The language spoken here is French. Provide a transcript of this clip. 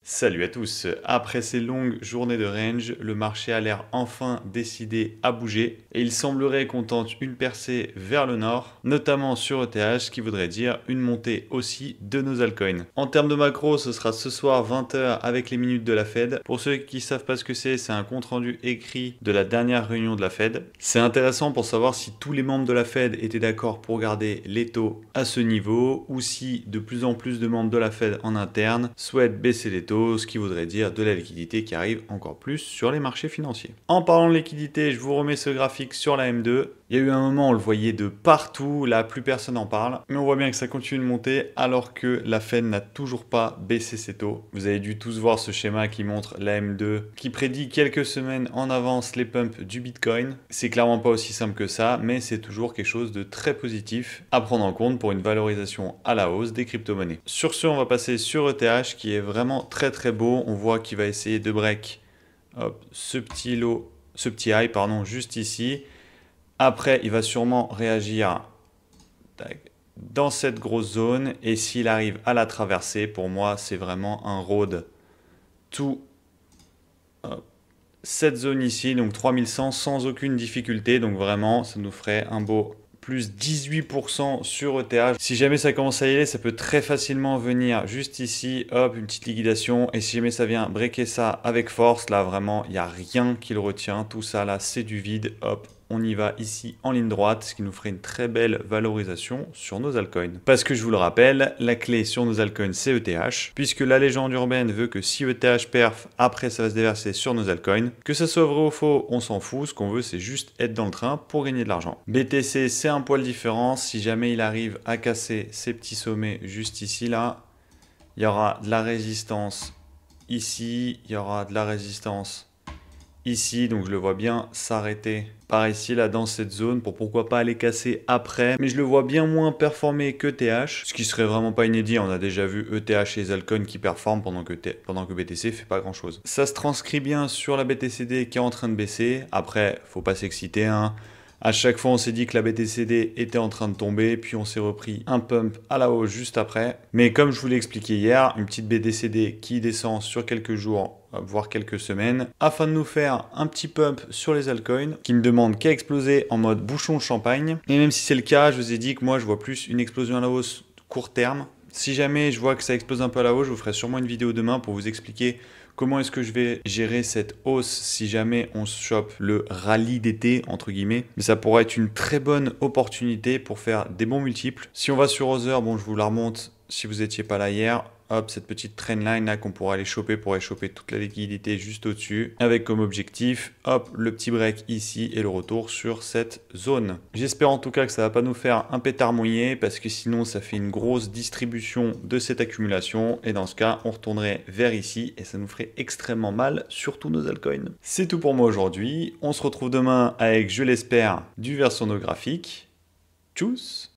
Salut à tous. Après ces longues journées de range, le marché a l'air enfin décidé à bouger et il semblerait qu'on tente une percée vers le nord, notamment sur ETH, ce qui voudrait dire une montée aussi de nos altcoins. En termes de macro, ce sera ce soir 20h avec les minutes de la Fed. Pour ceux qui ne savent pas ce que c'est un compte rendu écrit de la dernière réunion de la Fed. C'est intéressant pour savoir si tous les membres de la Fed étaient d'accord pour garder les taux à ce niveau ou si de plus en plus de membres de la Fed en interne souhaitent baisser les taux, ce qui voudrait dire de la liquidité qui arrive encore plus sur les marchés financiers. En parlant de liquidité, je vous remets ce graphique sur la M2. Il y a eu un moment, on le voyait de partout, là plus personne n'en parle, mais on voit bien que ça continue de monter alors que la Fed n'a toujours pas baissé ses taux. Vous avez dû tous voir ce schéma qui montre la M2, qui prédit quelques semaines en avance les pumps du Bitcoin. C'est clairement pas aussi simple que ça, mais c'est toujours quelque chose de très positif à prendre en compte pour une valorisation à la hausse des crypto-monnaies. Sur ce, on va passer sur ETH qui est vraiment très beau. On voit qu'il va essayer de break ce petit high juste ici. Après, il va sûrement réagir dans cette grosse zone. Et s'il arrive à la traverser, pour moi, c'est vraiment un road to cette zone ici. Donc 3100 sans aucune difficulté. Donc vraiment, ça nous ferait un beau plus 18% sur ETH. Si jamais ça commence à y aller, ça peut très facilement venir juste ici, hop, une petite liquidation. Et si jamais ça vient breaker ça avec force, là vraiment, il n'y a rien qui le retient. Tout ça là, c'est du vide, hop. On y va ici en ligne droite, ce qui nous ferait une très belle valorisation sur nos altcoins. Parce que je vous le rappelle, la clé sur nos altcoins, c'est ETH, puisque la légende urbaine veut que si ETH perf, après ça va se déverser sur nos altcoins. Que ce soit vrai ou faux, on s'en fout. Ce qu'on veut, c'est juste être dans le train pour gagner de l'argent. BTC, c'est un poil différent. Si jamais il arrive à casser ces petits sommets juste ici, là, il y aura de la résistance ici, il y aura de la résistance ici, donc je le vois bien s'arrêter par ici, là, dans cette zone, pour pourquoi pas aller casser après. Mais je le vois bien moins performer que TH, ce qui serait vraiment pas inédit. On a déjà vu ETH et les altcoins qui performent pendant que BTC fait pas grand chose. Ça se transcrit bien sur la BTCD qui est en train de baisser. Après, faut pas s'exciter, hein. À chaque fois, on s'est dit que la BTCD était en train de tomber, puis on s'est repris un pump à la hausse juste après. Mais comme je vous l'ai expliqué hier, une petite BTCD qui descend sur quelques jours, voire quelques semaines, afin de nous faire un petit pump sur les altcoins, qui ne demande qu'à exploser en mode bouchon de champagne. Et même si c'est le cas, je vous ai dit que moi, je vois plus une explosion à la hausse court terme. Si jamais je vois que ça explose un peu à la hausse, je vous ferai sûrement une vidéo demain pour vous expliquer comment est-ce que je vais gérer cette hausse si jamais on se chope le rallye d'été, entre guillemets. Mais ça pourrait être une très bonne opportunité pour faire des bons multiples. Si on va sur Other, bon, je vous la remonte si vous n'étiez pas là hier. Hop, cette petite trendline là qu'on pourra aller choper pour aller choper toute la liquidité juste au-dessus. Avec comme objectif, hop, le petit break ici et le retour sur cette zone. J'espère en tout cas que ça va pas nous faire un pétard mouillé parce que sinon ça fait une grosse distribution de cette accumulation. Et dans ce cas, on retournerait vers ici et ça nous ferait extrêmement mal sur tous nos altcoins. C'est tout pour moi aujourd'hui. On se retrouve demain avec, je l'espère, du version graphique. Tchuss!